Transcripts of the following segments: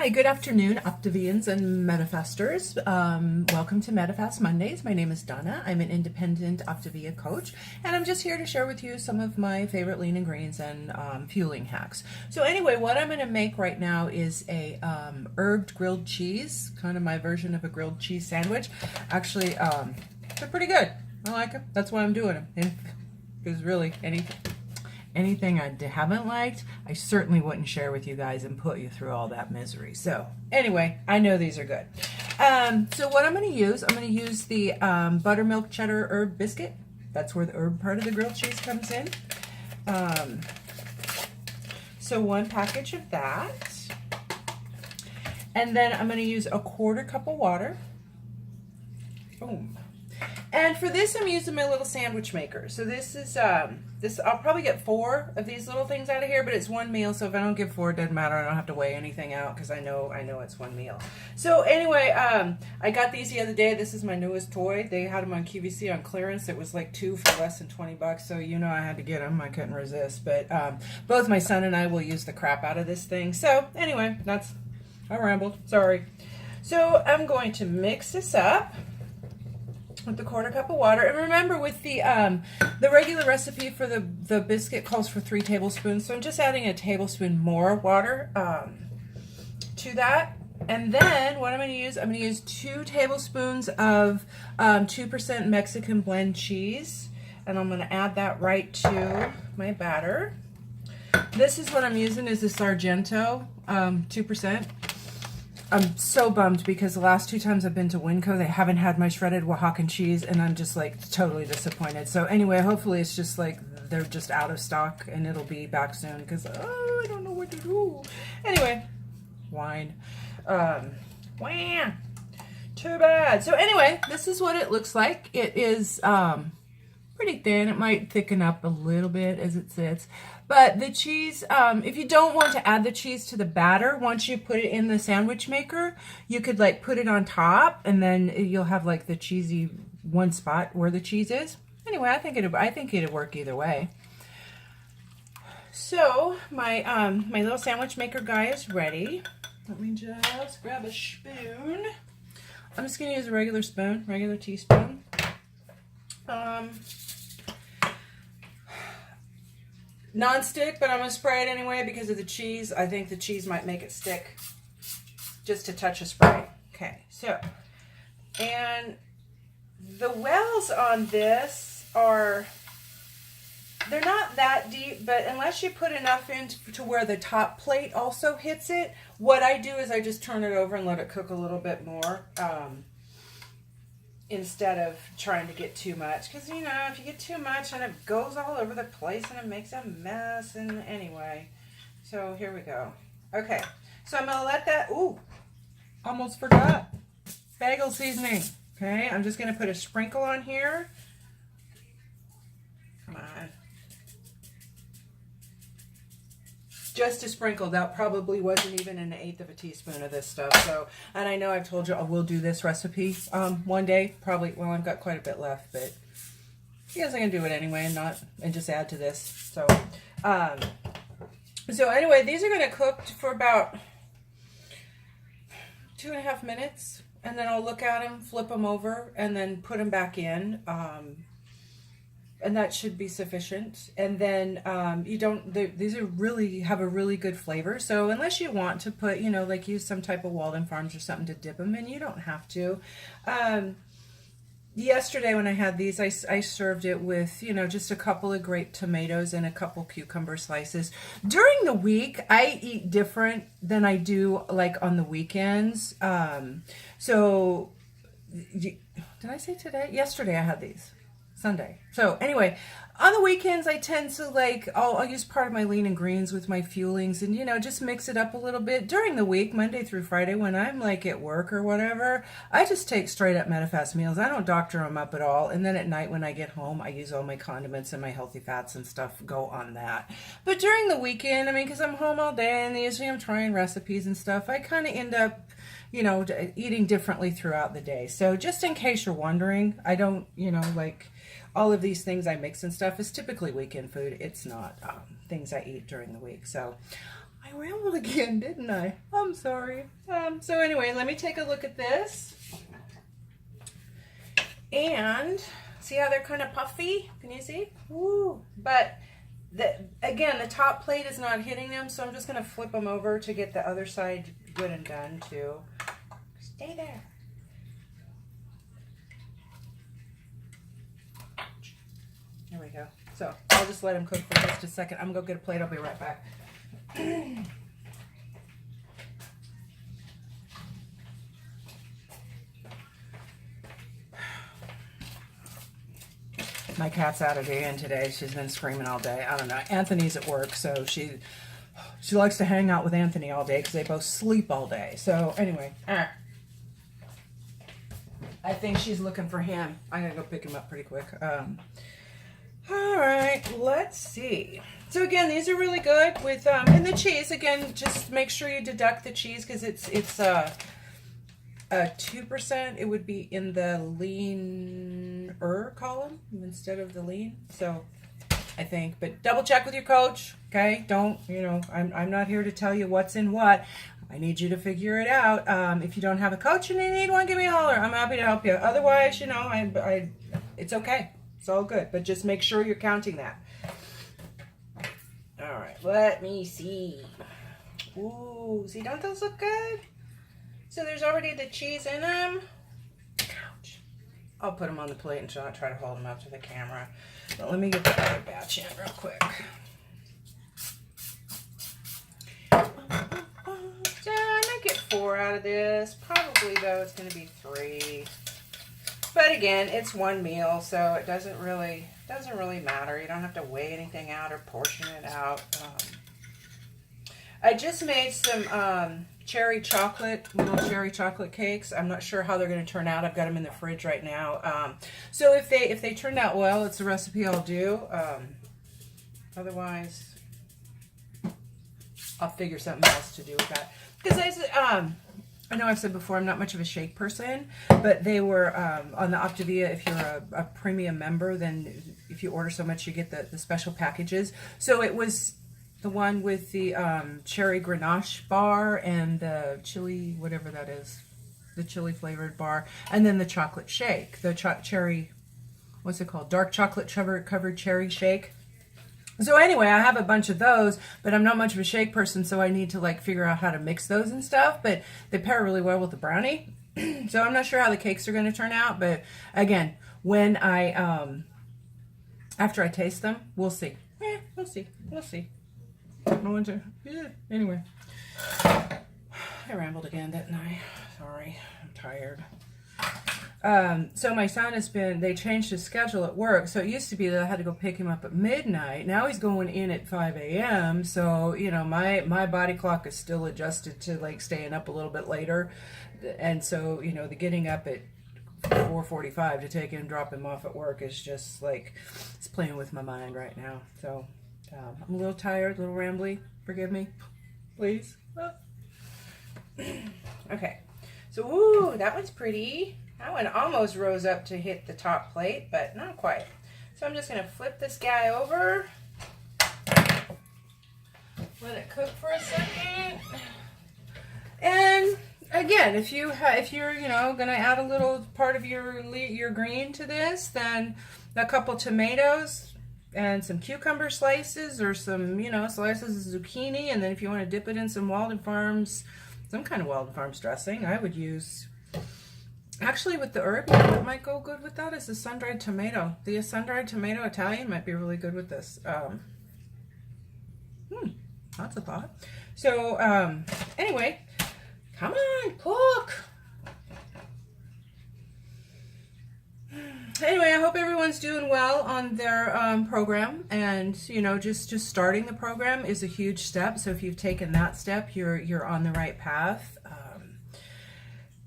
Hi, good afternoon, Optavians and Medifasters. Welcome to Medifast Mondays. My name is Donna. I'm an independent Optavia coach, and I'm just here to share with you some of my favorite lean and greens and fueling hacks. So anyway, what I'm going to make right now is a herbed grilled cheese, kind of my version of a grilled cheese sandwich. Actually, they're pretty good. I like them. That's why I'm doing them. Because really, anything I haven't liked, I certainly wouldn't share with you guys and put you through all that misery. So anyway, I know these are good. So what I'm going to use the buttermilk cheddar herb biscuit. That's where the herb part of the grilled cheese comes in. So one package of that. And then I'm going to use a 1/4 cup of water. Boom. And for this, I'm using my little sandwich maker. So this is, I'll probably get 4 of these little things out of here, but it's one meal. So if I don't get 4, it doesn't matter. I don't have to weigh anything out because I know it's one meal. So anyway, I got these the other day. This is my newest toy. They had them on QVC on clearance. It was like 2 for less than 20 bucks. So you know I had to get them. I couldn't resist. But both my son and I will use the crap out of this thing. So anyway, I rambled. Sorry. So I'm going to mix this up with the 1/4 cup of water. And remember, with the regular recipe for the biscuit calls for 3 tablespoons, so I'm just adding a tablespoon more water to that. And then what I'm going to use 2 tablespoons of 2% Mexican blend cheese, and I'm going to add that right to my batter. This is what I'm using, is the Sargento 2%. I'm so bummed because the last 2 times I've been to Winco, they haven't had my shredded Oaxacan cheese, and I'm just like totally disappointed. So anyway, hopefully it's just like they're just out of stock and it'll be back soon because I don't know what to do. Anyway, wine. Wah, too bad. So anyway, this is what it looks like. It is pretty thin. It might thicken up a little bit as it sits. But the cheese, if you don't want to add the cheese to the batter, once you put it in the sandwich maker, you could like put it on top, and then you'll have like the cheesy one spot where the cheese is. Anyway, I think it'd work either way. So my my little sandwich maker guy is ready. Let me just grab a spoon. I'm just gonna use a regular spoon, regular teaspoon. Non-stick, but I'm going to spray it anyway because of the cheese. I think the cheese might make it stick. Just a touch of spray. Okay, so, and the wells on this they're not that deep, but unless you put enough in to where the top plate also hits it, what I do is I just turn it over and let it cook a little bit more. Instead of trying to get too much, because you know, if you get too much and it goes all over the place and it makes a mess. And anyway, so here we go. Okay, so I'm gonna let that, almost forgot, bagel seasoning. Okay, I'm just gonna put a sprinkle on here. Come on, just a sprinkle. That probably wasn't even 1/8 of a teaspoon of this stuff. So, and I know I've told you I will do this recipe one day, probably. Well, I've got quite a bit left, but I guess I can do it anyway and just add to this. So, so anyway, these are going to cook for about 2.5 minutes, and then I'll look at them, flip them over, and then put them back in. And that should be sufficient. And then these are really have a really good flavor. So unless you want to put, like use some type of Walden Farms or something to dip them in, you don't have to. Yesterday when I had these, I served it with, just a couple of grape tomatoes and a couple cucumber slices. During the week, I eat different than I do like on the weekends. So did I say today? Yesterday I had these. Sunday. So anyway, on the weekends I tend to I'll use part of my lean and greens with my fuelings and just mix it up a little bit. During the week, Monday through Friday, when I'm like at work or whatever, I just take straight up Medifast meals. I don't doctor them up at all. And then at night when I get home, I use all my condiments and my healthy fats and stuff go on that. But during the weekend, because I'm home all day and usually I'm trying recipes and stuff, I kind of end up eating differently throughout the day. So just in case you're wondering, I don't, all of these things I mix and stuff is typically weekend food. It's not things I eat during the week. So I I rambled again, didn't I? I'm sorry. So anyway, let me take a look at this. And see how they're kind of puffy? Can you see? Woo! But again, the top plate is not hitting them, so I'm just going to flip them over to get the other side good and done too. Stay there. There we go. So I'll just let them cook for just a second. I'm going to go get a plate. I'll be right back. My cat's out of den today. She's been screaming all day. I don't know. Anthony's at work, so she likes to hang out with Anthony all day because they both sleep all day. So anyway, I think she's looking for him. I gotta go pick him up pretty quick. All right, let's see. So again, these are really good with and the cheese. Again, just make sure you deduct the cheese because it's 2%. It would be in the leaner column instead of the lean. So I think, but double check with your coach. Okay, don't, you know, I'm not here to tell you what's in what. I need you to figure it out. If you don't have a coach and you need one, give me a holler. I'm happy to help you. Otherwise, you know, it's okay. It's all good. But just make sure you're counting that. All right, let me see. Ooh, see, don't those look good? So there's already the cheese in them. Ouch. I'll put them on the plate and try to hold them up to the camera. But let me get the other batch in real quick. So I might get 4 out of this. Probably, though, it's going to be 3. But again, it's one meal, so it doesn't really matter. You don't have to weigh anything out or portion it out. I just made some little cherry chocolate cakes. I'm not sure how they're going to turn out. I've got them in the fridge right now. So if they turn out well, it's a recipe I'll do. Otherwise, I'll figure something else to do with that. Because I know I've said before, I'm not much of a shake person, but they were on the Optavia. If you're a premium member, then if you order so much, you get the special packages. So it was the one with the cherry Grenache bar and the chili, whatever that is, the chili flavored bar, and then the chocolate shake, the cherry, what's it called? Dark chocolate covered cherry shake. So anyway, I have a bunch of those, but I'm not much of a shake person, so I need to like figure out how to mix those and stuff, but they pair really well with the brownie. So I'm not sure how the cakes are going to turn out, but again, when after I taste them, we'll see. We'll see. Anyway, I rambled again, didn't I? Sorry, I'm tired. So my son they changed his schedule at work. So it used to be that I had to go pick him up at midnight. Now he's going in at 5 a.m. So, you know, my body clock is still adjusted to like staying up a little bit later. And so, you know, the getting up at 4:45 to take him, drop him off at work is just like, it's playing with my mind right now. So I'm a little tired, a little rambly. Forgive me, please. Okay. So, ooh, that one's pretty. That one almost rose up to hit the top plate, but not quite. So I'm just going to flip this guy over. Let it cook for a second. And again, if you're you know, going to add a little part of your green to this, then a couple tomatoes and some cucumber slices, or some, you know, slices of zucchini, and then if you want to dip it in some Walden Farms, some kind of Walden Farms dressing, I would use. Actually, with the herb, what might go good with that is the sun-dried tomato. The sun-dried tomato Italian might be really good with this. That's a thought. So, anyway, come on, cook. Anyway, I hope everyone's doing well on their program, and you know, just starting the program is a huge step. So if you've taken that step, you're on the right path.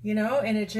You know, and it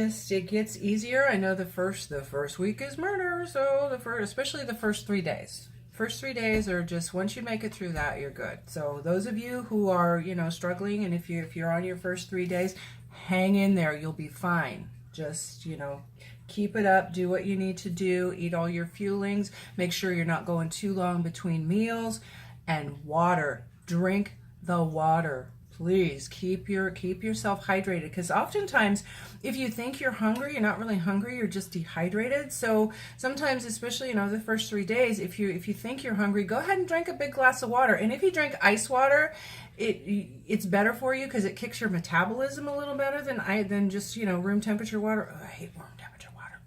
gets easier. I know the first week is murder, so especially the first 3 days. First 3 days are just, once you make it through that, you're good. So those of you who are, you know, struggling, and if you're on your first 3 days, hang in there. You'll be fine. Just, you know, keep it up. Do what you need to do. Eat all your fuelings. Make sure you're not going too long between meals. And water. Drink the water. Please keep yourself hydrated, because oftentimes if you think you're hungry, you're not really hungry, you're just dehydrated. So sometimes, especially the first 3 days, if you think you're hungry, go ahead and drink a big glass of water. And if you drink ice water, it's better for you because it kicks your metabolism a little better than just room temperature water. Oh, I hate room temperature water.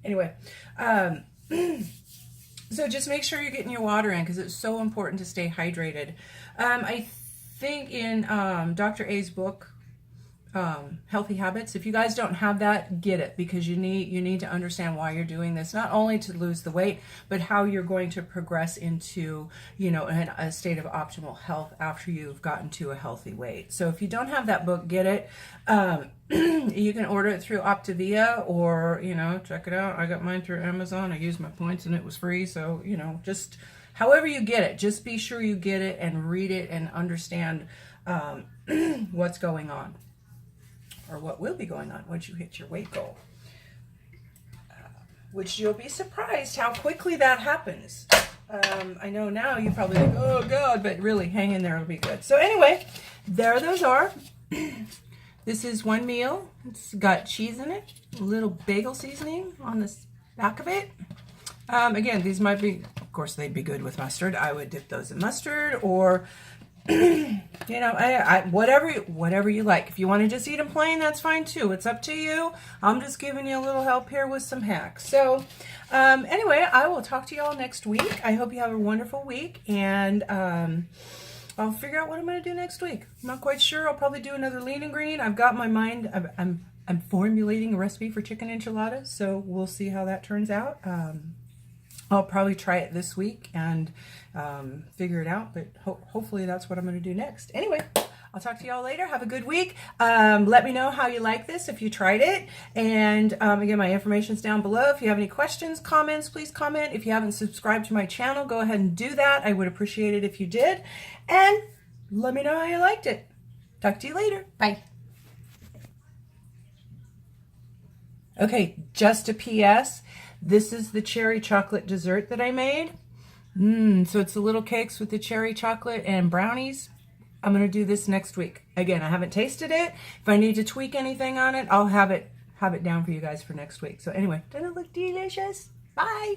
Anyway, so just make sure you're getting your water in, because it's so important to stay hydrated. I think in Dr. A's book, Healthy Habits, if you guys don't have that, get it, because you need to understand why you're doing this, not only to lose the weight, but how you're going to progress into a state of optimal health after you've gotten to a healthy weight. So if you don't have that book, get it. You can order it through Optavia, or check it out. I got mine through Amazon. I used my points and it was free. So just however you get it, just be sure you get it and read it and understand what's going on, or what will be going on once you hit your weight goal, which you'll be surprised how quickly that happens. I know now you probably think, oh God, but really hang in there, it'll be good. So anyway, there those are. This is one meal. It's got cheese in it, a little bagel seasoning on the back of it. Again, these might be, of course, they'd be good with mustard. I would dip those in mustard, or whatever you like. If you want to just eat them plain, that's fine too. It's up to you. I'm just giving you a little help here with some hacks. So anyway, I will talk to you all next week. I hope you have a wonderful week, and I'll figure out what I'm going to do next week. I'm not quite sure. I'll probably do another lean and green. I've got my mind. I'm formulating a recipe for chicken enchiladas, so we'll see how that turns out. I'll probably try it this week and figure it out, but hopefully that's what I'm going to do next. Anyway, I'll talk to y'all later. Have a good week. Let me know how you like this, if you tried it. And again, my information's down below. If you have any questions, comments, please comment. If you haven't subscribed to my channel, go ahead and do that. I would appreciate it if you did. And let me know how you liked it. Talk to you later. Bye. Okay, just a PS. This is the cherry chocolate dessert that I made. So it's the little cakes with the cherry chocolate and brownies. I'm going to do this next week. Again, I haven't tasted it. If I need to tweak anything on it, I'll have it down for you guys for next week. So anyway, doesn't it look delicious? Bye.